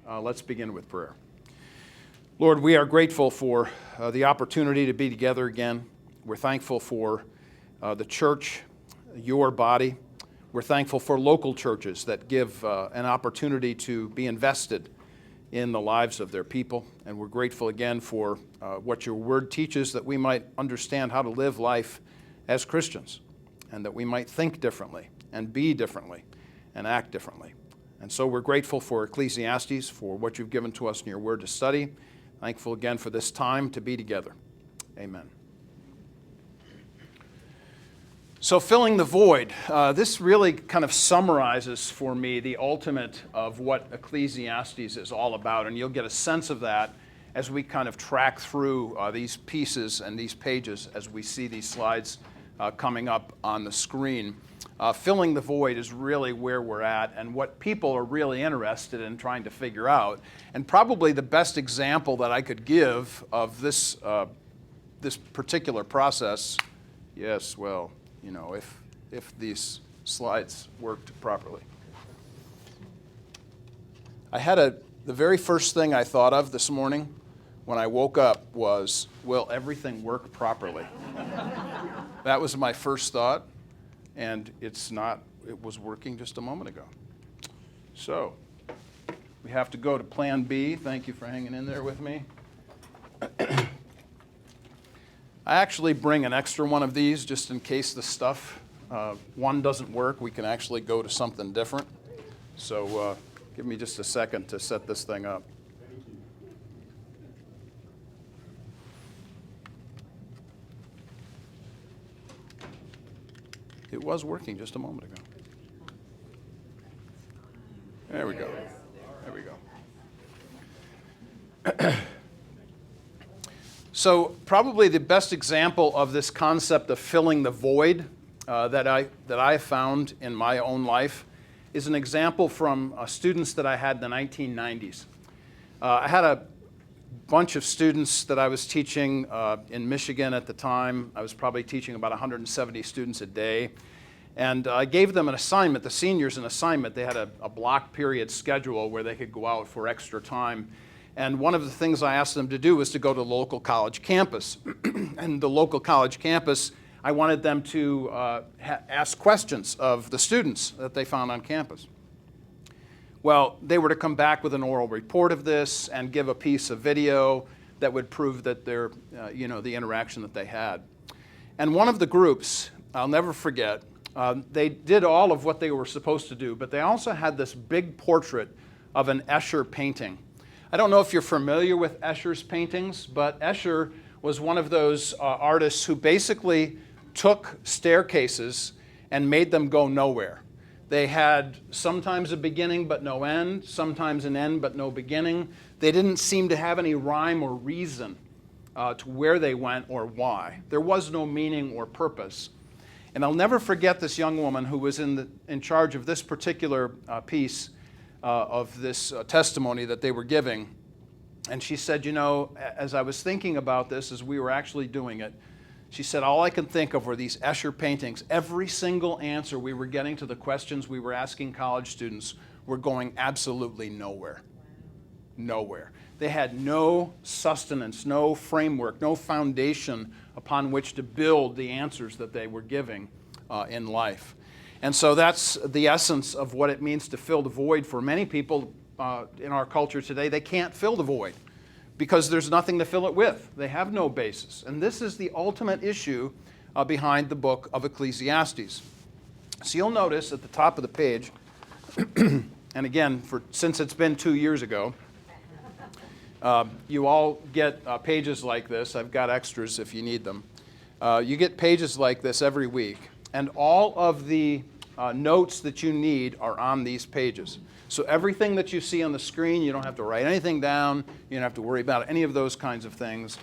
Let's begin with prayer. Lord, we are grateful for the opportunity to be together again. We're thankful for the church, your body. We're thankful for local churches that give an opportunity to be invested in the lives of their people. And we're grateful again for what your word teaches, that we might understand how to live life as Christians, and that we might think differently and be differently and act differently. And so we're grateful for Ecclesiastes, for what you've given to us in your word to study. Thankful again for this time to be together. Amen. So filling the void, this really kind of summarizes for me the ultimate of what Ecclesiastes is all about. And you'll get a sense of that as we kind of track through these pieces and these pages as we see these slides coming up on the screen. Filling the void is really where we're at and what people are really interested in trying to figure out. And probably the best example that I could give of this particular process, yes, well, you know, if these slides worked properly. The very first thing I thought of this morning when I woke up was, will everything work properly? That was my first thought. And it was working just a moment ago. So, we have to go to plan B. Thank you for hanging in there with me. I actually bring an extra one of these just in case the stuff, one doesn't work. We can actually go to something different. So, give me just a second to set this thing up. It was working just a moment ago. There we go. There we go. So probably the best example of this concept of filling the void that I found in my own life is an example from students that I had in the 1990s. I had a bunch of students that I was teaching in Michigan at the time. I was probably teaching about 170 students a day. And I gave them an assignment, the seniors an assignment. They had a block period schedule where they could go out for extra time. And one of the things I asked them to do was to go to the local college campus. And the local college campus, I wanted them to ask questions of the students that they found on campus. Well, they were to come back with an oral report of this and give a piece of video that would prove that the interaction that they had. And one of the groups, I'll never forget, they did all of what they were supposed to do, but they also had this big portrait of an Escher painting. I don't know if you're familiar with Escher's paintings, but Escher was one of those artists who basically took staircases and made them go nowhere. They had sometimes a beginning but no end, sometimes an end but no beginning. They didn't seem to have any rhyme or reason to where they went or why. There was no meaning or purpose. And I'll never forget this young woman who was in charge of this particular piece of this testimony that they were giving. And she said, you know, as I was thinking about this, as we were actually doing it, she said, all I can think of were these Escher paintings. Every single answer we were getting to the questions we were asking college students were going absolutely nowhere. Nowhere. They had no sustenance, no framework, no foundation upon which to build the answers that they were giving in life. And so that's the essence of what it means to fill the void for many people in our culture today. They can't fill the void because there's nothing to fill it with. They have no basis. And this is the ultimate issue behind the book of Ecclesiastes. So you'll notice at the top of the page, and again, since it's been 2 years ago, you all get pages like this. I've got extras if you need them. You get pages like this every week, and all of the notes that you need are on these pages. So everything that you see on the screen, you don't have to write anything down. You don't have to worry about any of those kinds of things,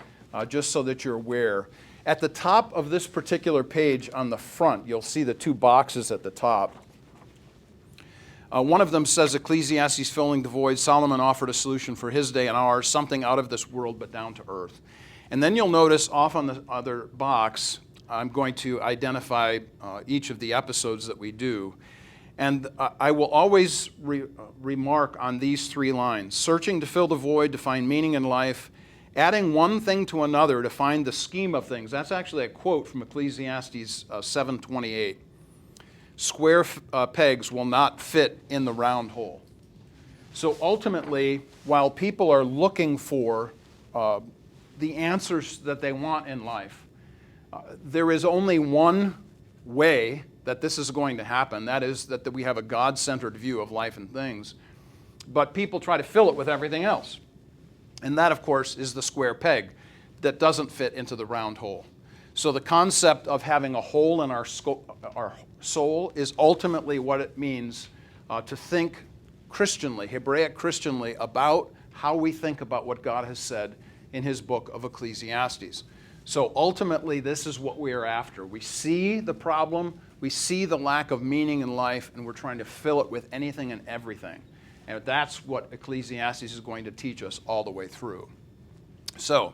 just so that you're aware. At the top of this particular page on the front, you'll see the two boxes at the top. One of them says, Ecclesiastes filling the void. Solomon offered a solution for his day and ours, something out of this world but down to earth. And then you'll notice off on the other box, I'm going to identify each of the episodes that we do. And I will always remark on these 3 lines: searching to fill the void, to find meaning in life, adding one thing to another to find the scheme of things. That's actually a quote from Ecclesiastes 7:28. Square pegs will not fit in the round hole. So ultimately, while people are looking for the answers that they want in life, there is only one way that this is going to happen. That is that we have a God-centered view of life and things. But people try to fill it with everything else. And that, of course, is the square peg that doesn't fit into the round hole. So the concept of having a hole in our soul is ultimately what it means to think Christianly, Hebraic Christianly, about how we think about what God has said in his book of Ecclesiastes. So ultimately, this is what we are after. We see the problem, we see the lack of meaning in life, and we're trying to fill it with anything and everything. And that's what Ecclesiastes is going to teach us all the way through. So,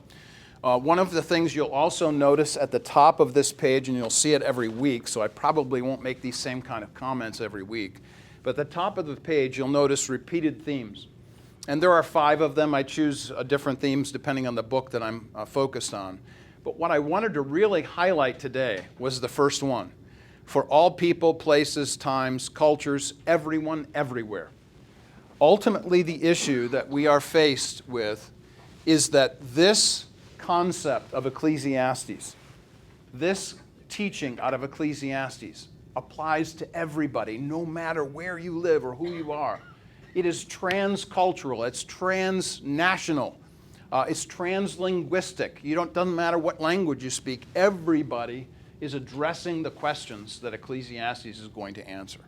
one of the things you'll also notice at the top of this page, and you'll see it every week, so I probably won't make these same kind of comments every week, but at the top of the page, you'll notice repeated themes. And there are 5 of them. I choose different themes depending on the book that I'm focused on. But what I wanted to really highlight today was the first one. For all people, places, times, cultures, everyone, everywhere. Ultimately, the issue that we are faced with is that this concept of Ecclesiastes, this teaching out of Ecclesiastes, applies to everybody, no matter where you live or who you are. It is transcultural, it's transnational, it's translinguistic. Doesn't matter what language you speak, everybody is addressing the questions that Ecclesiastes is going to answer.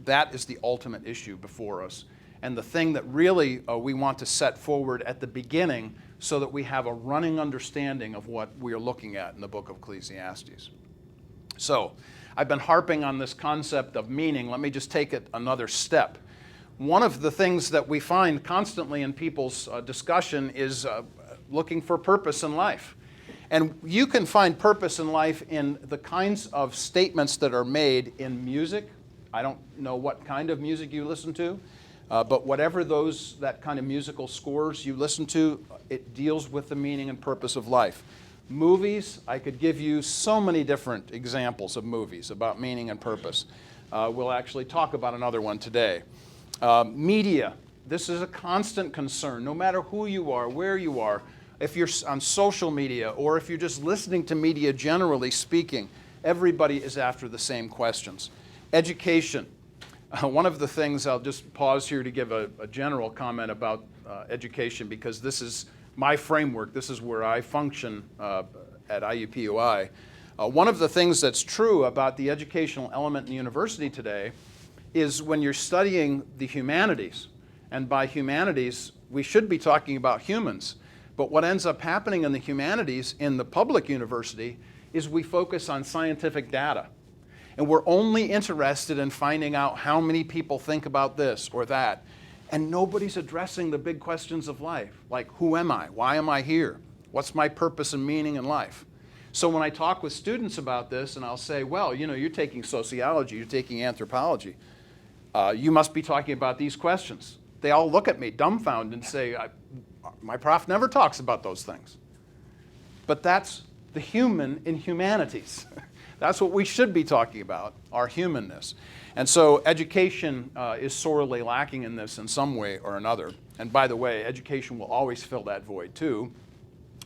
That is the ultimate issue before us, and the thing that really we want to set forward at the beginning so that we have a running understanding of what we are looking at in the book of Ecclesiastes. So, I've been harping on this concept of meaning. Let me just take it another step. One of the things that we find constantly in people's discussion is looking for purpose in life. And you can find purpose in life in the kinds of statements that are made in music. I don't know what kind of music you listen to, but whatever that kind of musical scores you listen to, it deals with the meaning and purpose of life. Movies, I could give you so many different examples of movies about meaning and purpose. We'll actually talk about another one today. Media, this is a constant concern, no matter who you are, where you are, if you're on social media or if you're just listening to media generally speaking, everybody is after the same questions. Education, one of the things, I'll just pause here to give a general comment about education because this is my framework, this is where I function at IUPUI. One of the things that's true about the educational element in the university today is when you're studying the humanities, and by humanities, we should be talking about humans, but what ends up happening in the humanities in the public university is we focus on scientific data. And we're only interested in finding out how many people think about this or that. And nobody's addressing the big questions of life, like who am I? Why am I here? What's my purpose and meaning in life? So when I talk with students about this, and I'll say, well, you're taking sociology, you're taking anthropology, you must be talking about these questions. They all look at me dumbfounded and say, my prof never talks about those things. But that's the human in humanities. That's what we should be talking about, our humanness. And so education is sorely lacking in this in some way or another. And by the way, education will always fill that void too,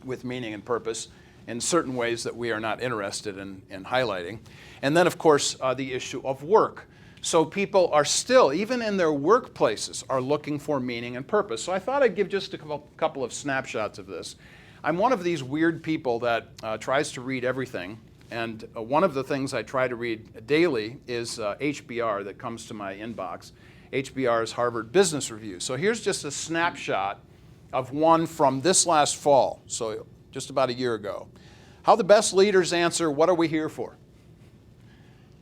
with meaning and purpose in certain ways that we are not interested in given. And then, of course, the issue of work. So people are still, even in their workplaces, are looking for meaning and purpose. So I thought I'd give just a couple of snapshots of this. I'm one of these weird people that tries to read everything. And one of the things I try to read daily is HBR that comes to my inbox. HBR is Harvard Business Review. So here's just a snapshot of one from this last fall, so just about a year ago. How the best leaders answer, what are we here for?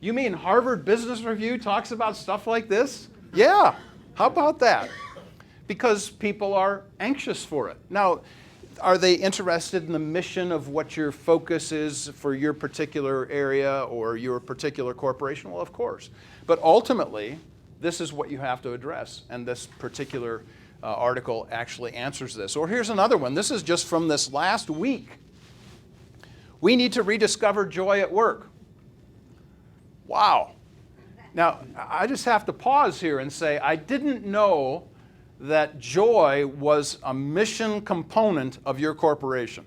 You mean Harvard Business Review talks about stuff like this? Yeah, how about that? Because people are anxious for it. Now, Are they interested in the mission of what your focus is for your particular area or your particular corporation? Well, of course. But ultimately, this is what you have to address, and this particular article actually answers this. Or here's another one. This is just from this last week. We need to rediscover joy at work. Wow. Now, I just have to pause here and say, I didn't know that joy was a mission component of your corporation.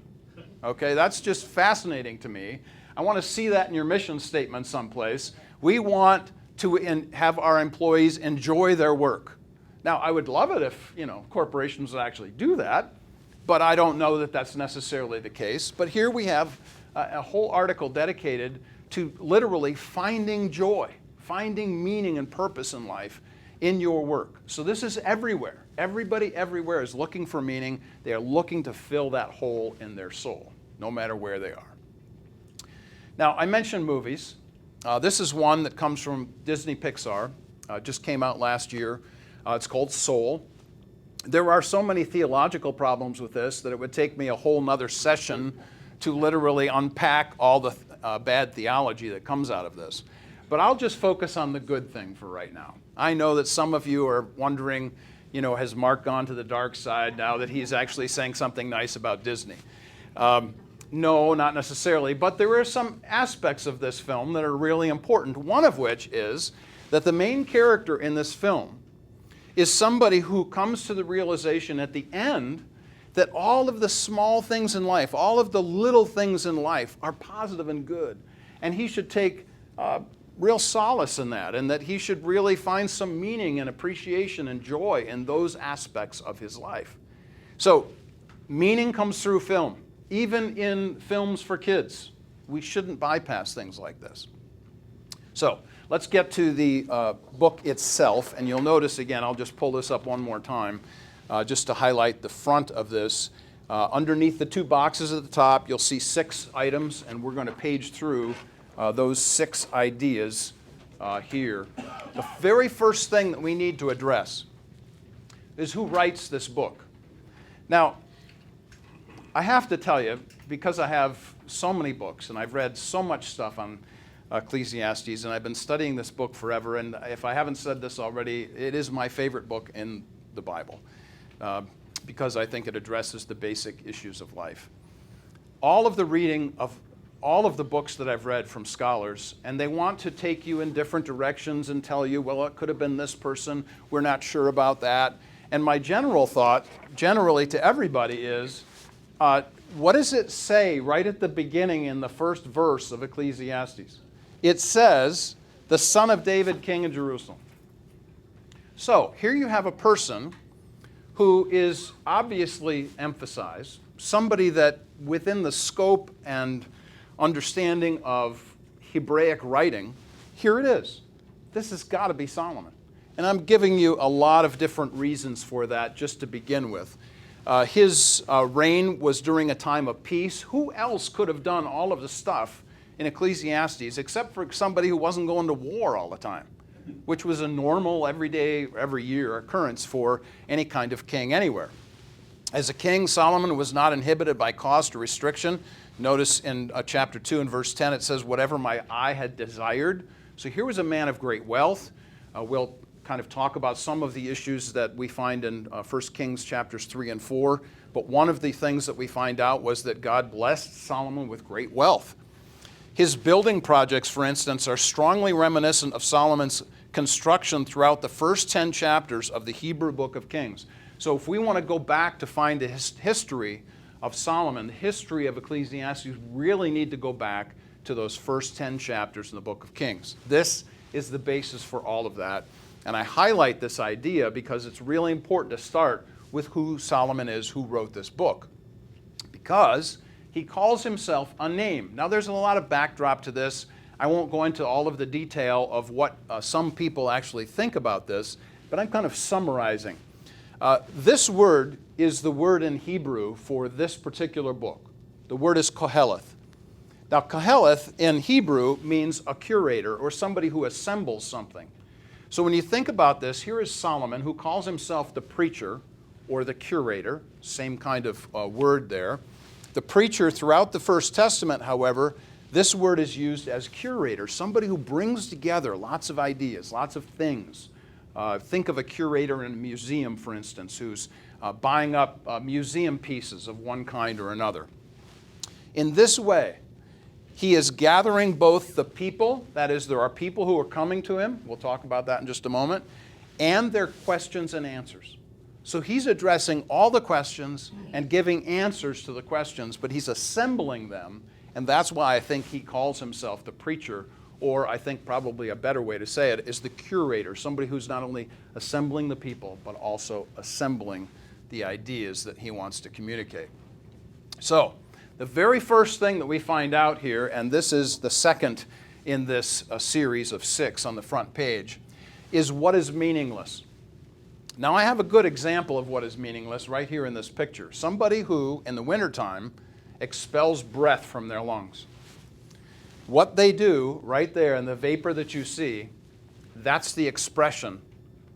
Okay, that's just fascinating to me. I want to see that in your mission statement someplace. We want to have our employees enjoy their work. Now, I would love it if, corporations would actually do that, but I don't know that that's necessarily the case. But here we have a whole article dedicated to literally finding joy, finding meaning and purpose in life in your work. So this is everywhere. Everybody everywhere is looking for meaning. They are looking to fill that hole in their soul, no matter where they are. Now, I mentioned movies. This is one that comes from Disney Pixar. Just came out last year. It's called Soul. There are so many theological problems with this that it would take me a whole nother session to literally unpack all the bad theology that comes out of this. But I'll just focus on the good thing for right now. I know that some of you are wondering, has Mark gone to the dark side now that he's actually saying something nice about Disney? No, not necessarily, but there are some aspects of this film that are really important, one of which is that the main character in this film is somebody who comes to the realization at the end that all of the small things in life, all of the little things in life are positive and good, and he should take real solace in that, and that he should really find some meaning and appreciation and joy in those aspects of his life. So, meaning comes through film. Even in films for kids, we shouldn't bypass things like this. So, let's get to the book itself, and you'll notice again, I'll just pull this up one more time, just to highlight the front of this. Underneath the two boxes at the top, you'll see 6 items, and we're going to page through those 6 ideas here. The very first thing that we need to address is who writes this book. Now, I have to tell you, because I have so many books and I've read so much stuff on Ecclesiastes, and I've been studying this book forever, and if I haven't said this already, it is my favorite book in the Bible because I think it addresses the basic issues of life. All of the reading of all of the books that I've read from scholars, and they want to take you in different directions and tell you, well, it could have been this person, we're not sure about that. And my general thought, generally to everybody, is what does it say right at the beginning in the first verse of Ecclesiastes? It says, the Son of David, King of Jerusalem. So here you have a person who is obviously emphasized, somebody that within the scope and understanding of Hebraic writing, here it is. This has got to be Solomon. And I'm giving you a lot of different reasons for that just to begin with. His reign was during a time of peace. Who else could have done all of the stuff in Ecclesiastes except for somebody who wasn't going to war all the time, which was a normal, everyday, every year occurrence for any kind of king anywhere. As a king, Solomon was not inhibited by cost or restriction. Notice in chapter 2 and verse 10, it says, whatever my eye had desired. So here was a man of great wealth. We'll kind of talk about some of the issues that we find in 1 Kings chapters 3 and 4. But one of the things that we find out was that God blessed Solomon with great wealth. His building projects, for instance, are strongly reminiscent of Solomon's construction throughout the first 10 chapters of the Hebrew book of Kings. So if we want to go back to find the history of Solomon, the history of Ecclesiastes, we really need to go back to those first 10 chapters in the book of Kings. This is the basis for all of that. And I highlight this idea because it's really important to start with who Solomon is, who wrote this book. Because he calls himself a name. Now there's a lot of backdrop to this. I won't go into all of the detail of what some people actually think about this, but I'm kind of summarizing. This word is the word in Hebrew for this particular book. The word is Koheleth. Now Koheleth in Hebrew means a curator or somebody who assembles something. So when you think about this, here is Solomon who calls himself the preacher or the curator, same kind of word there. The preacher throughout the First Testament, however, this word is used as curator, somebody who brings together lots of ideas, lots of things. Think of a curator in a museum, for instance, who's buying up museum pieces of one kind or another. In this way, he is gathering both the people, that is, there are people who are coming to him, we'll talk about that in just a moment, and their questions and answers. So he's addressing all the questions and giving answers to the questions, but he's assembling them, and that's why I think he calls himself the preacher, or I think probably a better way to say it is the curator, somebody who's not only assembling the people, but also assembling the ideas that he wants to communicate. So, the very first thing that we find out here, and this is the second in this series of 6 on the front page, is what is meaningless. Now, I have a good example of what is meaningless right here in this picture. Somebody who, in the wintertime, expels breath from their lungs. What they do right there in the vapor that you see, that's the expression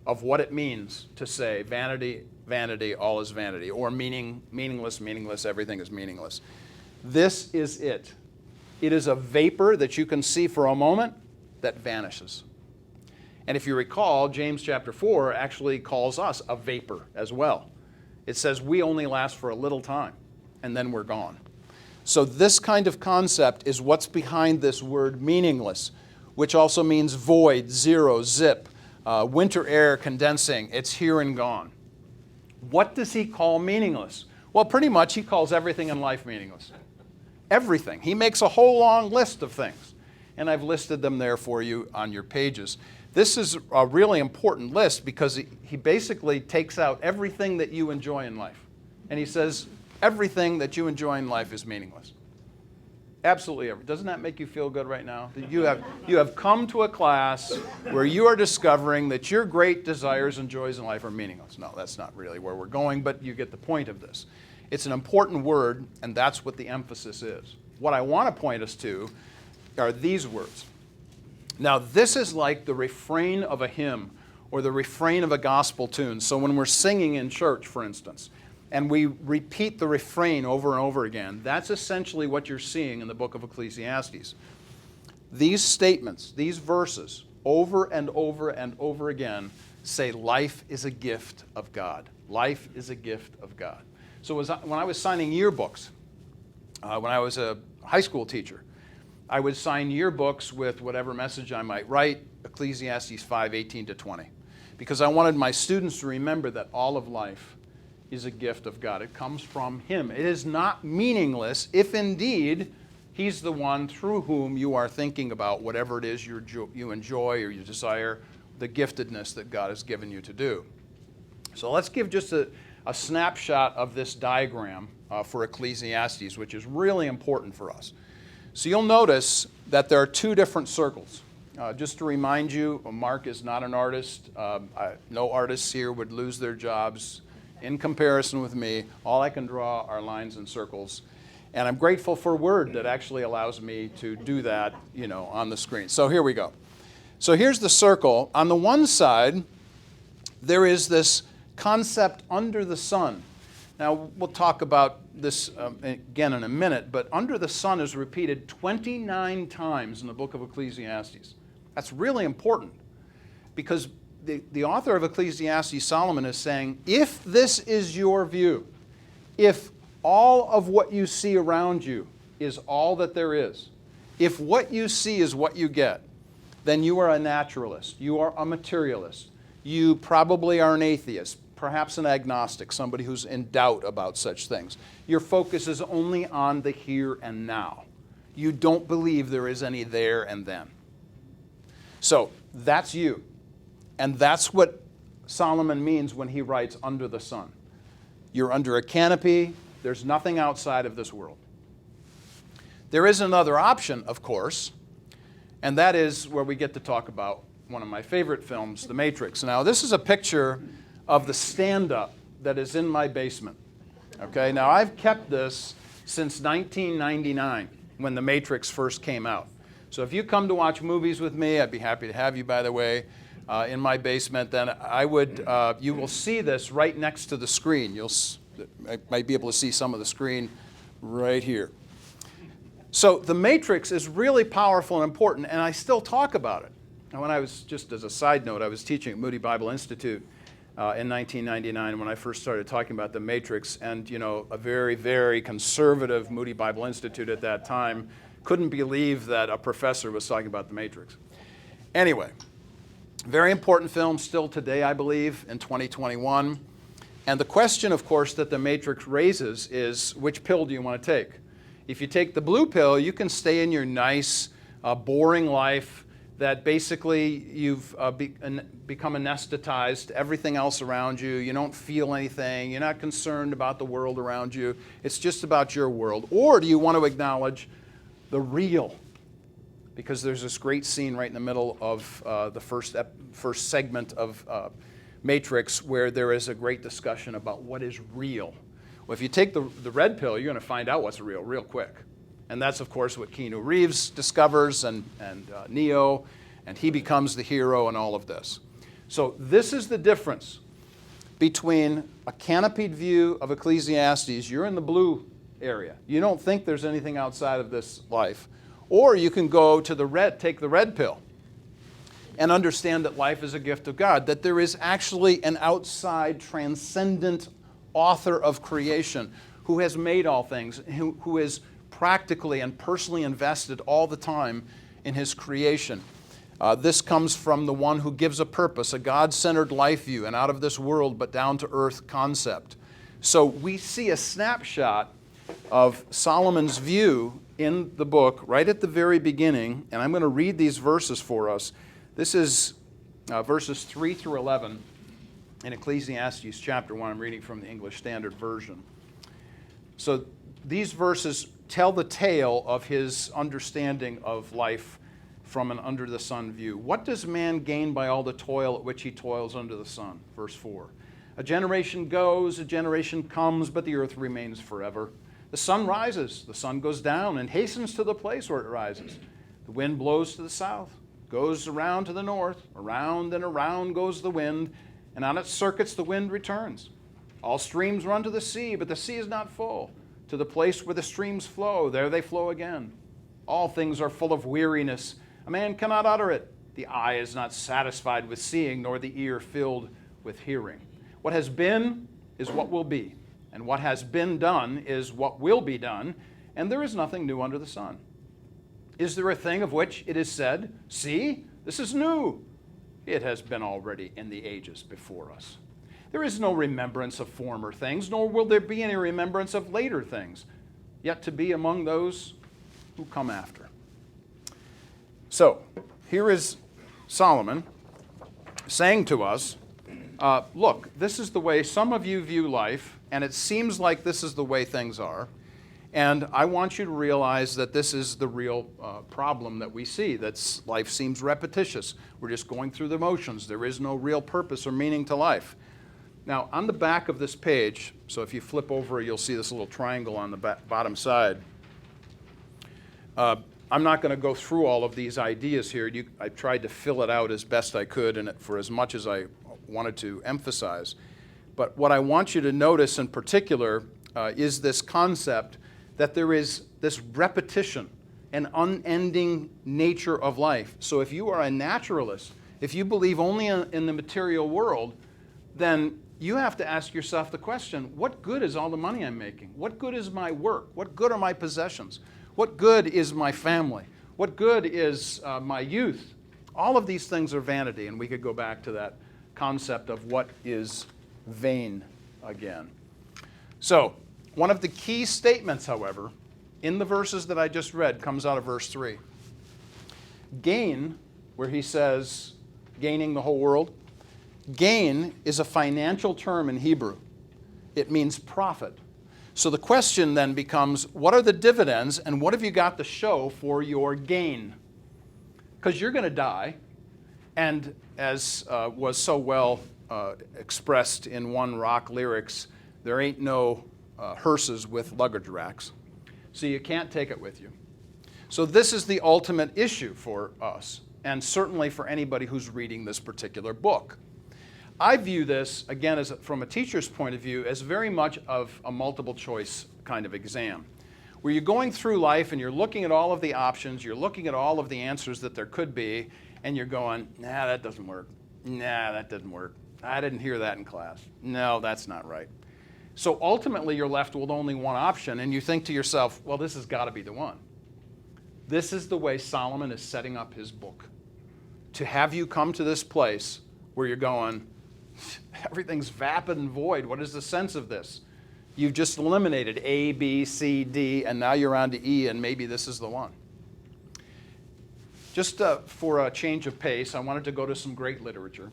of what it means to say vanity, vanity, all is vanity, or meaningless, meaningless, everything is meaningless. This is it. It is a vapor that you can see for a moment that vanishes. And if you recall, James chapter 4 actually calls us a vapor as well. It says we only last for a little time, and then we're gone. So this kind of concept is what's behind this word meaningless, which also means void, zero, zip, winter air condensing. It's here and gone. What does he call meaningless? Well, pretty much he calls everything in life meaningless. Everything. He makes a whole long list of things, and I've listed them there for you on your pages. This is a really important list because he basically takes out everything that you enjoy in life. And he says, everything that you enjoy in life is meaningless. Absolutely everything. Doesn't that make you feel good right now? That you have come to a class where you are discovering that your great desires and joys in life are meaningless. No, that's not really where we're going, but you get the point of this. It's an important word, and that's what the emphasis is. What I want to point us to are these words. Now, this is like the refrain of a hymn or the refrain of a gospel tune. So when we're singing in church, for instance, and we repeat the refrain over and over again, that's essentially what you're seeing in the book of Ecclesiastes. These statements, these verses, over and over and over again, say life is a gift of God. Life is a gift of God. So when I was signing yearbooks, when I was a high school teacher, I would sign yearbooks with whatever message I might write, Ecclesiastes 5:18-20, because I wanted my students to remember that all of life is a gift of God. It comes from Him. It is not meaningless if indeed He's the one through whom you are thinking about whatever it is you enjoy or you desire, the giftedness that God has given you to do. So let's give just a snapshot of this diagram for Ecclesiastes, which is really important for us. So you'll notice that there are two different circles. Just to remind you, Mark is not an artist. No artists here would lose their jobs in comparison with me. All I can draw are lines and circles. And I'm grateful for Word that actually allows me to do that, on the screen. So here we go. So here's the circle. On the one side, there is this concept under the sun. Now, we'll talk about this again in a minute, but under the sun is repeated 29 times in the book of Ecclesiastes. That's really important because the author of Ecclesiastes, Solomon, is saying, if this is your view, if all of what you see around you is all that there is, if what you see is what you get, then you are a naturalist, you are a materialist, you probably are an atheist, perhaps an agnostic, somebody who's in doubt about such things. Your focus is only on the here and now. You don't believe there is any there and then. So that's you. And that's what Solomon means when he writes under the sun. You're under a canopy. There's nothing outside of this world. There is another option, of course, and that is where we get to talk about one of my favorite films, The Matrix. Now, this is a picture of the stand-up that is in my basement. Okay, now I've kept this since 1999 when The Matrix first came out. So if you come to watch movies with me, I'd be happy to have you, by the way. in my basement, then you will see this right next to the screen. I might be able to see some of the screen right here. So the matrix is really powerful and important, and I still talk about it. And when I was, just as a side note, I was teaching at Moody Bible Institute in 1999 when I first started talking about the matrix, and a very, very conservative Moody Bible Institute at that time couldn't believe that a professor was talking about the matrix. Anyway, very important film still today, I believe, in 2021. And the question, of course, that the matrix raises is, which pill do you want to take? If you take the blue pill, you can stay in your nice, boring life that basically you've become anesthetized to everything else around you. You don't feel anything. You're not concerned about the world around you. It's just about your world. Or do you want to acknowledge the real? Because there's this great scene right in the middle of the first segment of Matrix where there is a great discussion about what is real. Well, if you take the red pill, you're going to find out what's real quick. And that's, of course, what Keanu Reeves discovers and Neo, and he becomes the hero in all of this. So this is the difference between a canopied view of Ecclesiastes. You're in the blue area. You don't think there's anything outside of this life. Or you can go to take the red pill and understand that life is a gift of God, that there is actually an outside, transcendent author of creation who has made all things, who is practically and personally invested all the time in his creation. This comes from the one who gives a purpose, a God-centered life view, an out-of-this-world but down-to-earth concept. So we see a snapshot of Solomon's view in the book right at the very beginning, and I'm going to read these verses for us. This is verses 3 through 11 in Ecclesiastes chapter 1. I'm reading from the English Standard Version. So these verses tell the tale of his understanding of life from an under-the-sun view. What does man gain by all the toil at which he toils under the sun? Verse 4. A generation goes, a generation comes, but the earth remains forever. The sun rises, the sun goes down, and hastens to the place where it rises. The wind blows to the south, goes around to the north, around and around goes the wind, and on its circuits the wind returns. All streams run to the sea, but the sea is not full. To the place where the streams flow, there they flow again. All things are full of weariness. A man cannot utter it. The eye is not satisfied with seeing, nor the ear filled with hearing. What has been is what will be, and what has been done is what will be done, and there is nothing new under the sun. Is there a thing of which it is said, see, this is new? It has been already in the ages before us. There is no remembrance of former things, nor will there be any remembrance of later things, yet to be among those who come after. So, here is Solomon saying to us, look, this is the way some of you view life, and it seems like this is the way things are. And I want you to realize that this is the real problem that we see, that life seems repetitious. We're just going through the motions. There is no real purpose or meaning to life. Now, on the back of this page, so if you flip over, you'll see this little triangle on the bottom side. I'm not going to go through all of these ideas here. I tried to fill it out as best I could and for as much as I wanted to emphasize. But what I want you to notice in particular is this concept that there is this repetition, an unending nature of life. So if you are a naturalist, if you believe only in the material world, then you have to ask yourself the question, what good is all the money I'm making? What good is my work? What good are my possessions? What good is my family? What good is my youth? All of these things are vanity, and we could go back to that concept of what is vain again. So, one of the key statements, however, in the verses that I just read comes out of verse 3. Gain, where he says, gaining the whole world, gain is a financial term in Hebrew. It means profit. So the question then becomes, what are the dividends and what have you got to show for your gain? Because you're going to die, and as was so well expressed in one rock lyrics, there ain't no hearses with luggage racks. So you can't take it with you. So this is the ultimate issue for us. and certainly for anybody who's reading this particular book. I view this, again, from a teacher's point of view, as very much of a multiple choice kind of exam, where you're going through life and you're looking at all of the options, you're looking at all of the answers that there could be, and you're going, nah, that doesn't work. Nah, that didn't work. I didn't hear that in class. No, that's not right. So ultimately, you're left with only one option, and you think to yourself, well, this has got to be the one. This is the way Solomon is setting up his book, to have you come to this place where you're going, everything's vapid and void. What is the sense of this? You've just eliminated A, B, C, D, and now you're on to E, and maybe this is the one. Just for a change of pace, I wanted to go to some great literature.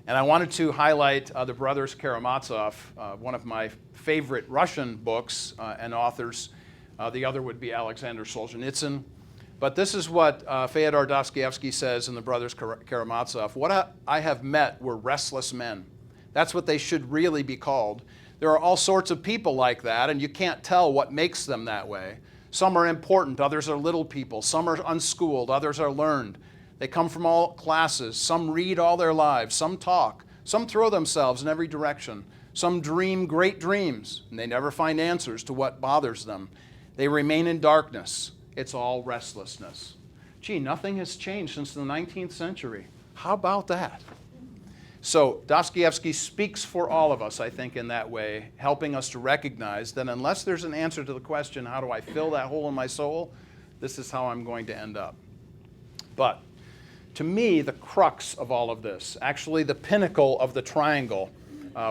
And I wanted to highlight the brothers Karamazov, one of my favorite Russian books and authors. The other would be Alexander Solzhenitsyn. But this is what Fyodor Dostoevsky says in the brothers Karamazov. What I have met were restless men. That's what they should really be called. There are all sorts of people like that, and you can't tell what makes them that way. Some are important, others are little people. Some are unschooled, others are learned. They come from all classes. Some read all their lives. Some talk. Some throw themselves in every direction. Some dream great dreams, and they never find answers to what bothers them. They remain in darkness. It's all restlessness. Gee, nothing has changed since the 19th century. How about that? So Dostoevsky speaks for all of us, I think, in that way, helping us to recognize that unless there's an answer to the question, how do I fill that hole in my soul, this is how I'm going to end up. But to me, the crux of all of this, actually the pinnacle of the triangle,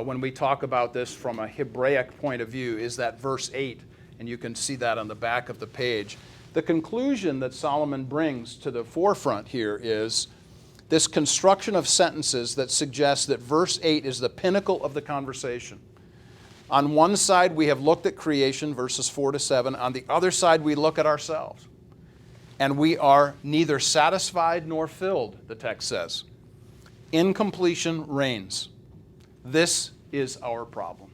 when we talk about this from a Hebraic point of view, is that verse 8, and you can see that on the back of the page. The conclusion that Solomon brings to the forefront here is this construction of sentences that suggests that verse 8 is the pinnacle of the conversation. On one side, we have looked at creation, verses 4 to 7. On the other side, we look at ourselves. And we are neither satisfied nor filled, the text says. Incompletion reigns. This is our problem.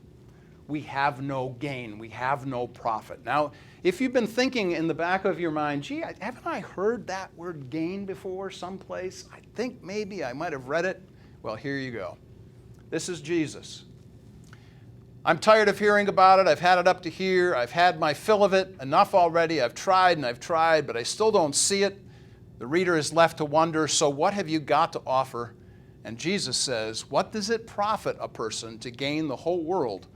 We have no gain. We have no profit. Now, if you've been thinking in the back of your mind, gee, haven't I heard that word gain before someplace? I think maybe I might have read it. Well, here you go. This is Jesus. I'm tired of hearing about it. I've had it up to here. I've had my fill of it. Enough already. I've tried and I've tried, but I still don't see it. The reader is left to wonder, so what have you got to offer? And Jesus says, what does it profit a person to gain the whole world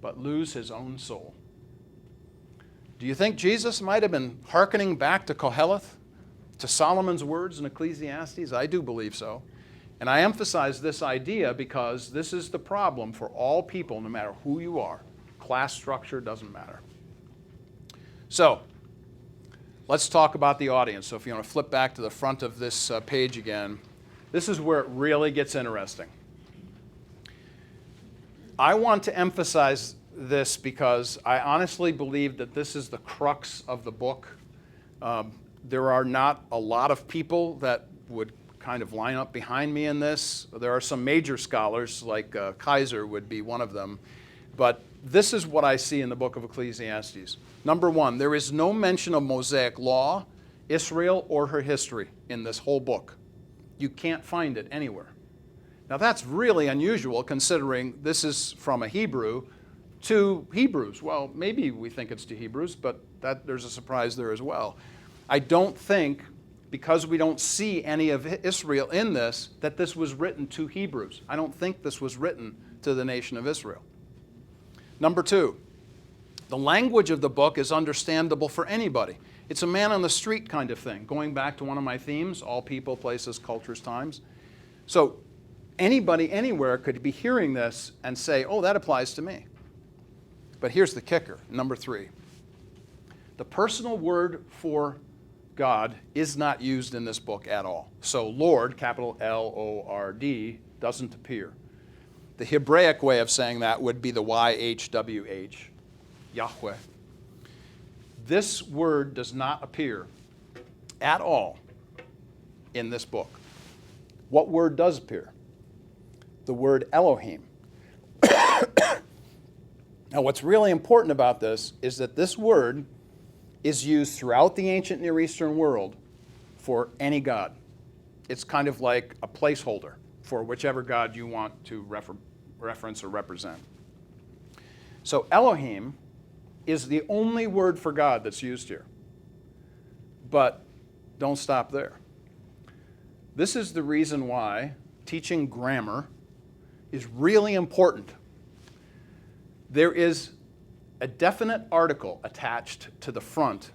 but lose his own soul? Do you think Jesus might have been hearkening back to Koheleth, to Solomon's words in Ecclesiastes? I do believe so. And I emphasize this idea because this is the problem for all people, no matter who you are. Class structure doesn't matter. So, let's talk about the audience. So if you want to flip back to the front of this page again, this is where it really gets interesting. I want to emphasize this because I honestly believe that this is the crux of the book. There are not a lot of people that would kind of line up behind me in this. There are some major scholars, like Kaiser would be one of them. But this is what I see in the book of Ecclesiastes. Number one, there is no mention of Mosaic law, Israel, or her history in this whole book. You can't find it anywhere. Now that's really unusual considering this is from a Hebrew to Hebrews. Well, maybe we think it's to Hebrews, but there's a surprise there as well. I don't think, because we don't see any of Israel in this, that this was written to Hebrews. I don't think this was written to the nation of Israel. Number two, the language of the book is understandable for anybody. It's a man on the street kind of thing, going back to one of my themes, all people, places, cultures, times. So anybody, anywhere could be hearing this and say, oh, that applies to me. But here's the kicker, number three. The personal word for God is not used in this book at all. So Lord, capital L-O-R-D, doesn't appear. The Hebraic way of saying that would be the Y-H-W-H, Yahweh. This word does not appear at all in this book. What word does appear? The word Elohim. Now, what's really important about this is that this word is used throughout the ancient Near Eastern world for any god. It's kind of like a placeholder for whichever god you want to reference or represent. So Elohim is the only word for God that's used here. But don't stop there. This is the reason why teaching grammar is really important. There is a definite article attached to the front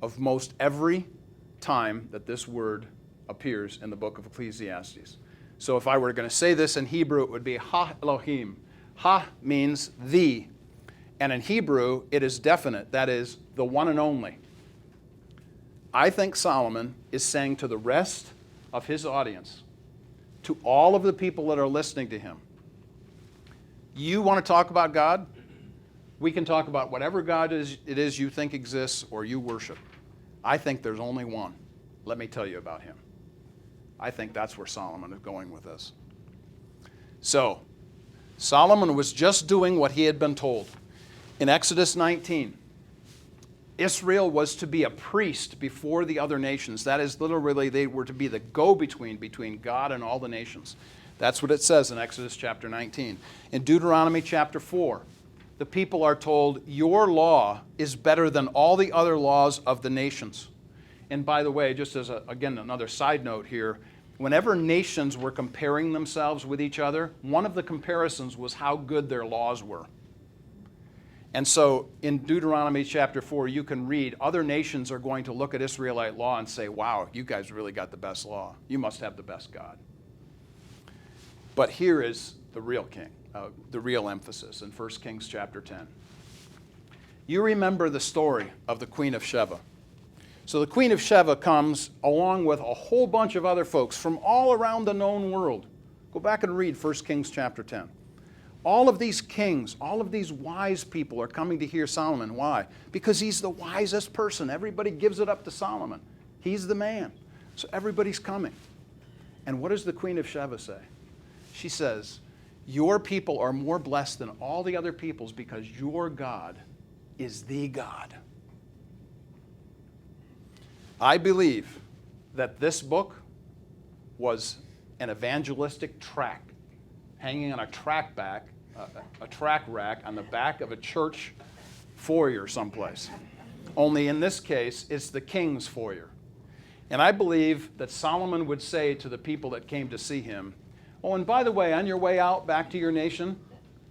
of most every time that this word appears in the book of Ecclesiastes. So if I were going to say this in Hebrew, it would be Ha Elohim. Ha means the. And in Hebrew, it is definite. That is, the one and only. I think Solomon is saying to the rest of his audience, to all of the people that are listening to him, you want to talk about God? We can talk about whatever God it is you think exists or you worship. I think there's only one. Let me tell you about him. I think that's where Solomon is going with this. So, Solomon was just doing what he had been told. In Exodus 19, Israel was to be a priest before the other nations. That is, literally, they were to be the go-between between God and all the nations. That's what it says in Exodus chapter 19. In Deuteronomy chapter 4, the people are told, your law is better than all the other laws of the nations. And by the way, just as, again, another side note here, whenever nations were comparing themselves with each other, one of the comparisons was how good their laws were. And so in Deuteronomy chapter 4, you can read, other nations are going to look at Israelite law and say, wow, you guys really got the best law. You must have the best God. But here is the real king, the real emphasis in 1 Kings chapter 10. You remember the story of the Queen of Sheva. So the Queen of Sheva comes along with a whole bunch of other folks from all around the known world. Go back and read 1 Kings chapter 10. All of these kings, all of these wise people are coming to hear Solomon. Why? Because he's the wisest person. Everybody gives it up to Solomon. He's the man. So everybody's coming. And what does the Queen of Sheva say? She says, your people are more blessed than all the other peoples because your God is the God. I believe that this book was an evangelistic tract hanging on a track rack on the back of a church foyer someplace. Only in this case, it's the king's foyer. And I believe that Solomon would say to the people that came to see him, oh, and by the way, on your way out back to your nation,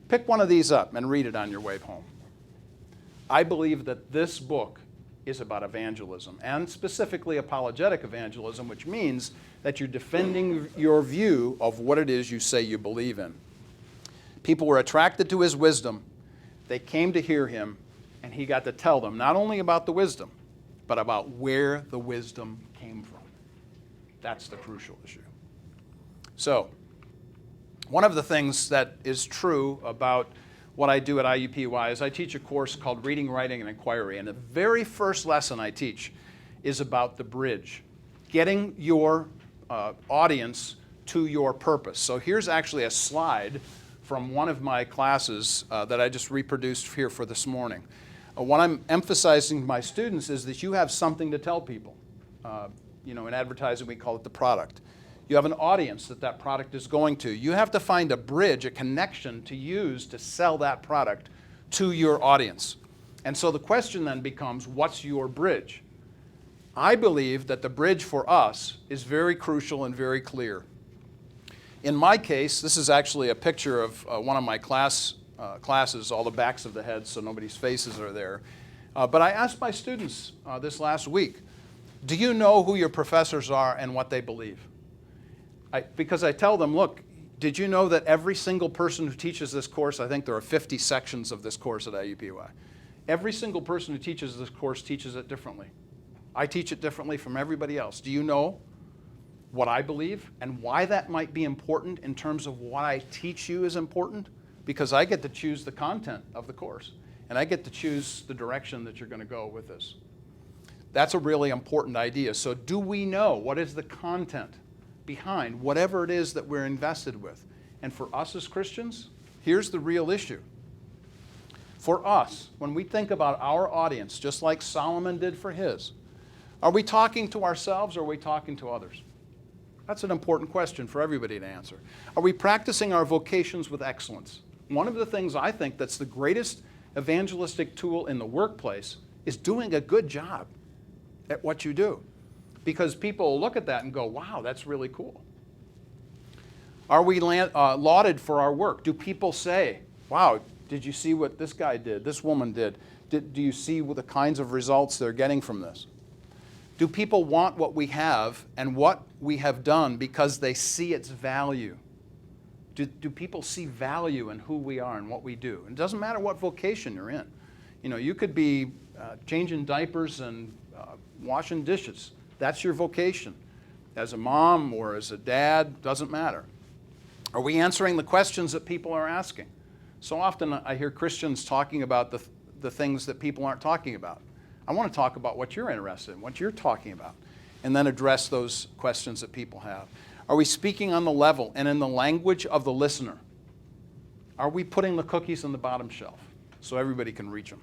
pick one of these up and read it on your way home. I believe that this book is about evangelism, and specifically apologetic evangelism, which means that you're defending your view of what it is you say you believe in. People were attracted to his wisdom. They came to hear him, and he got to tell them not only about the wisdom, but about where the wisdom came from. That's the crucial issue. So, one of the things that is true about what I do at IUPUI is I teach a course called Reading, Writing, and Inquiry. And the very first lesson I teach is about the bridge, getting your audience to your purpose. So here's actually a slide from one of my classes that I just reproduced here for this morning. What I'm emphasizing to my students is that you have something to tell people. In advertising, we call it the product. You have an audience that product is going to. You have to find a bridge, a connection to use to sell that product to your audience. And so the question then becomes, what's your bridge? I believe that the bridge for us is very crucial and very clear. In my case, this is actually a picture of one of my classes, all the backs of the heads, so nobody's faces are there. But I asked my students this last week, do you know who your professors are and what they believe? Because I tell them, look, did you know that every single person who teaches this course, I think there are 50 sections of this course at IUPUI, every single person who teaches this course teaches it differently. I teach it differently from everybody else. Do you know what I believe and why that might be important in terms of what I teach you is important? Because I get to choose the content of the course, and I get to choose the direction that you're going to go with this. That's a really important idea. So do we know what is the content behind whatever it is that we're invested with? And for us as Christians, here's the real issue. For us, when we think about our audience, just like Solomon did for his, Are we talking to ourselves or are we talking to others? That's an important question for everybody to answer. Are we practicing our vocations with excellence? One of the things I think that's the greatest evangelistic tool in the workplace is doing a good job at what you do. Because people will look at that and go, wow, that's really cool. Are we lauded for our work? Do people say, wow, did you see what this guy did, this woman did? Do you see the kinds of results they're getting from this? Do people want what we have and what we have done because they see its value? Do people see value in who we are and what we do? And it doesn't matter what vocation you're in. You know, you could be changing diapers and washing dishes. That's your vocation. As a mom or as a dad, doesn't matter. Are we answering the questions that people are asking? So often I hear Christians talking about the things that people aren't talking about. I want to talk about what you're interested in, what you're talking about, and then address those questions that people have. Are we speaking on the level and in the language of the listener? Are we putting the cookies on the bottom shelf so everybody can reach them?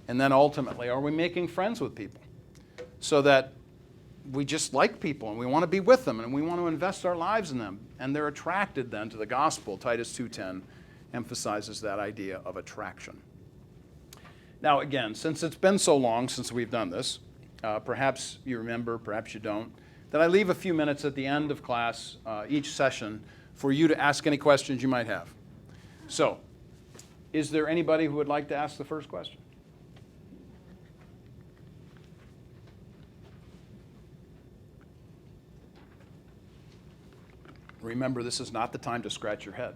And then ultimately, are we making friends with people so that we just like people and we want to be with them and we want to invest our lives in them and they're attracted then to the gospel? Titus 2:10 emphasizes that idea of attraction. Now again, since it's been so long since we've done this, perhaps you remember, perhaps you don't, that I leave a few minutes at the end of class, each session, for you to ask any questions you might have. So, is there anybody who would like to ask the first question? Remember, this is not the time to scratch your head,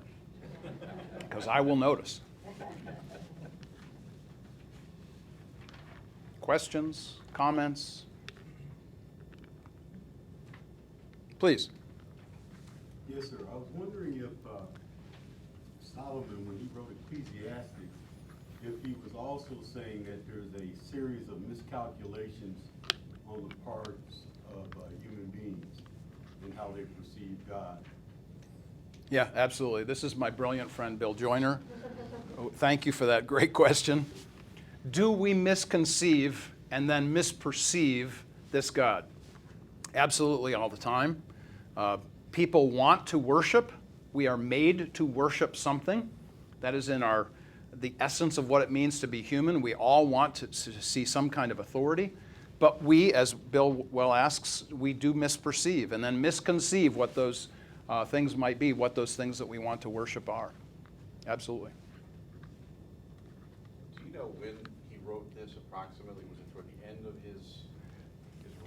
because I will notice. Questions, comments? Please. Yes, sir. I was wondering if Solomon, when he wrote Ecclesiastes, if he was also saying that there's a series of miscalculations on the parts of human beings and how they perceive God. Yeah, absolutely. This is my brilliant friend, Bill Joyner. Thank you for that great question. Do we misconceive and then misperceive this God? Absolutely, all the time. People want to worship. We are made to worship something. That is in the essence of what it means to be human. We all want to see some kind of authority. But we, as Bill well asks, we do misperceive and then misconceive what those things might be, what those things that we want to worship are. Absolutely. Do you know when he wrote this approximately? Was it toward the end of his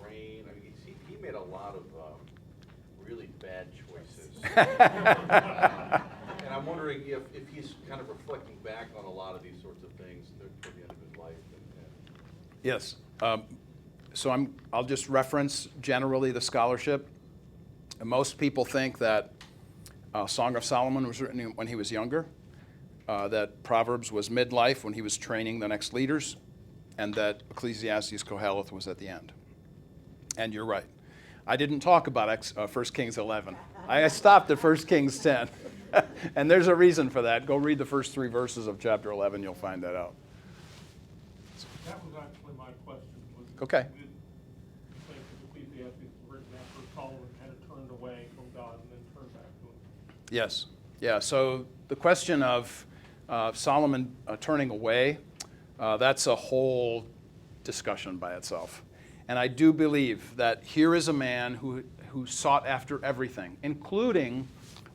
reign? I mean, he made a lot of really bad choices. And I'm wondering if he's kind of reflecting back on a lot of these sorts of things toward the end of his life. Yes. So I'll just reference generally the scholarship. Most people think that Song of Solomon was written when he was younger, that Proverbs was midlife when he was training the next leaders, and that Ecclesiastes Koheleth was at the end. And you're right. I didn't talk about 1 Kings 11. I stopped at 1 Kings 10. And there's a reason for that. Go read the first 3 verses of chapter 11. You'll find that out. That was actually my question. Okay. Did you think that Ecclesiastes was written after Solomon kind of turned away from God and then turned back to him? Yes. Yeah. So the question of Solomon turning away, that's a whole discussion by itself. And I do believe that here is a man who sought after everything, including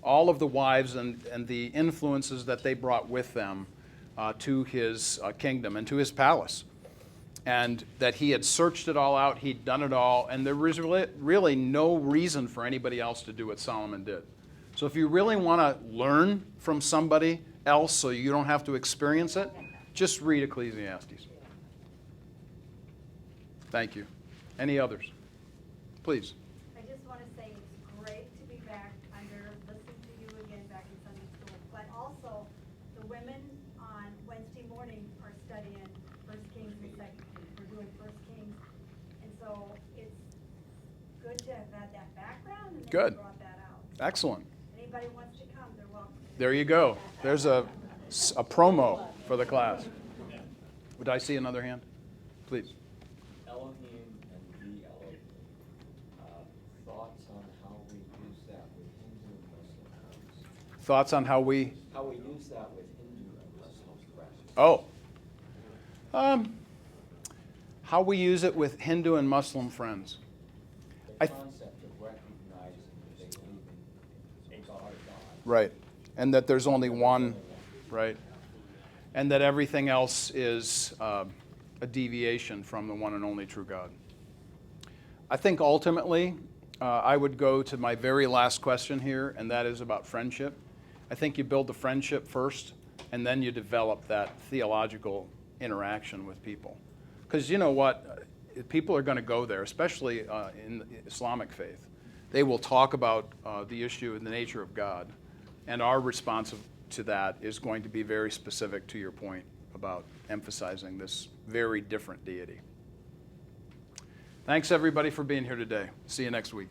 all of the wives and the influences that they brought with them to his kingdom and to his palace. And that he had searched it all out, he'd done it all, and there was really no reason for anybody else to do what Solomon did. So if you really want to learn from somebody else so you don't have to experience it, just read Ecclesiastes. Thank you. Any others? Please. I just want to say it's great to be back under, listening to you again back in Sunday school. But also, the women on Wednesday morning are studying 1 Kings and 2 Kings. We're doing 1 Kings. And so it's good to have had that background and then Good. you brought that out. Excellent. Anybody wants to come, they're welcome. There you go. There's a promo for the class. Would I see another hand? Please. Elohim and the thoughts on how we? How we use that with Hindu and Muslim friends. Oh. How we use it with Hindu and Muslim friends. The I- concept of recognizing that they believe in a God of God. Right. And that there's only one, right? And that everything else is a deviation from the one and only true God. I think ultimately, I would go to my very last question here, and that is about friendship. I think you build the friendship first, and then you develop that theological interaction with people. Because you know what? People are going to go there, especially in the Islamic faith. They will talk about the issue and the nature of God. And our response to that is going to be very specific to your point about emphasizing this very different deity. Thanks, everybody, for being here today. See you next week.